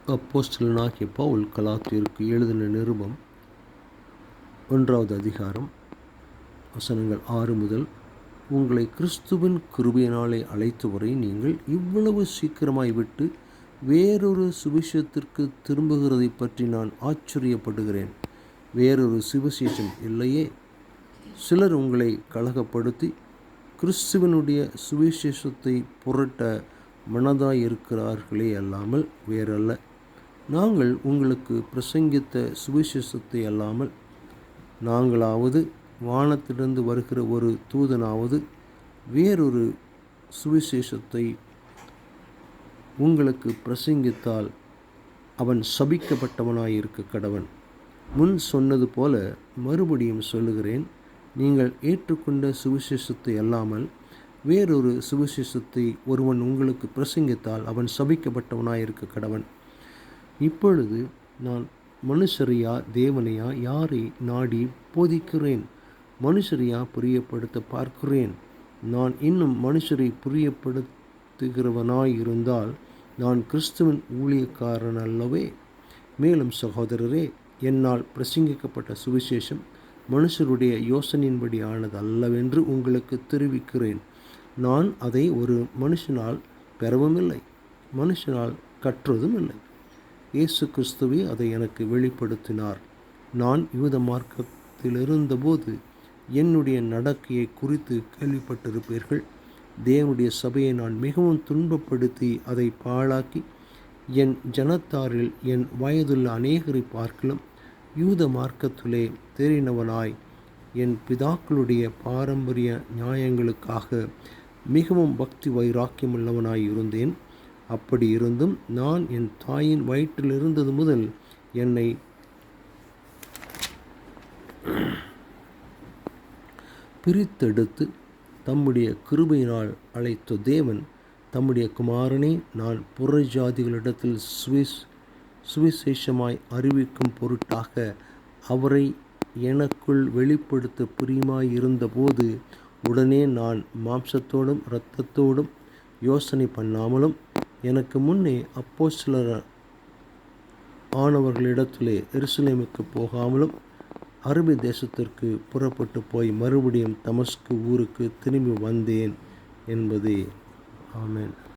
அப்போஸ்தலனாகிய பவுல் கலாத்தியருக்கு எழுதின நிருபம் 1வது அதிகாரம் வசனங்கள் 6 முதல். உங்களை கிறிஸ்துவின் கிருபையினாலே அழைத்தவரை நீங்கள் இவ்வளவு சீக்கிரமாய் விட்டு வேறொரு சுவிசேஷத்திற்கு திரும்புகிறதை பற்றி நான் ஆச்சரியப்படுகிறேன். வேறொரு சுவிசேஷம் இல்லையே. சிலர் உங்களை கலகப்படுத்தி கிறிஸ்துவனுடைய சுவிசேஷத்தை புரட்ட மனதாயிருக்கிறார்களே அல்லாமல் வேறல்ல. நாங்கள் உங்களுக்கு பிரசங்கித்த சுவிசேஷத்தை அல்லாமல் நாங்களாவது வானத்திலிருந்து வருகிற ஒரு தூதனாவது வேறொரு சுவிசேஷத்தை உங்களுக்கு பிரசங்கித்தால் அவன் சபிக்கப்பட்டவனாயிருக்க கடவன். முன் சொன்னது போல மறுபடியும் சொல்லுகிறேன், நீங்கள் ஏற்றுக்கொண்ட சுவிசேஷத்தை அல்லாமல் வேறொரு சுவிசேஷத்தை ஒருவன் உங்களுக்கு பிரசங்கித்தால் அவன் சபிக்கப்பட்டவனாயிருக்க கடவன். இப்பொழுது நான் மனுஷரையா தேவனையா யாரை நாடி போதிக்கிறேன்? மனுஷரையா பிரியப்படுத்த பார்க்கிறேன்? நான் இன்னும் மனுஷரை பிரியப்படுத்துகிறவனாயிருந்தால் நான் கிறிஸ்துவின் ஊழியக்காரன் அல்லவே. மேலும் சகோதரரே, என்னால் பிரசங்கிக்கப்பட்ட சுவிசேஷம் மனுஷருடைய யோசனையின்படி ஆனது அல்லவென்று உங்களுக்கு தெரிவிக்கிறேன். நான் அதை ஒரு மனுஷனால் பெறவும் இல்லை, மனுஷனால் கற்றதும் இல்லை. இயேசு கிறிஸ்துவே அதை எனக்கு வெளிப்படுத்தினார். நான் யூத மார்க்கத்தில் இருந்தபோது என்னுடைய நடக்கையை குறித்து கேள்விப்பட்டிருப்பீர்கள். தேவனுடைய சபையை நான் மிகவும் துன்பப்படுத்தி அதை பாழாக்கி என் ஜனத்தாரில் என் வயதுள்ள அநேகரை பார்க்கலும் யூத மார்க்கத்திலே தேறினவனாய் என் பிதாக்களுடைய பாரம்பரிய நியாயங்களுக்காக மிகவும் பக்தி வைராக்கியமுள்ளவனாய் இருந்தேன். அப்படி இருந்தும் நான் என் தாயின் வயிற்றில் இருந்தது முதல் என்னை பிரித்தெடுத்து தம்முடைய கிருபையினால் அழைத்த தேவன் தம்முடைய குமாரனை நான் புறஜாதிகளிடத்தில் சுவிசேஷமாய் அறிவிக்கும் பொருட்டாக அவரை எனக்குள் வெளிப்படுத்த பிரியமாயிருந்தபோது உடனே நான் மாம்சத்தோடும் இரத்தத்தோடும் யோசனை பண்ணாமலும் எனக்கு முன்னே அப்போஸ்தலர் ஆனவர்களிடத்திலே எருசலேமுக்கு போகாமலும் அரபி தேசத்திற்கு புறப்பட்டு போய் மறுபடியும் தமஸ்கு ஊருக்கு திரும்பி வந்தேன் என்பதே. ஆமென்.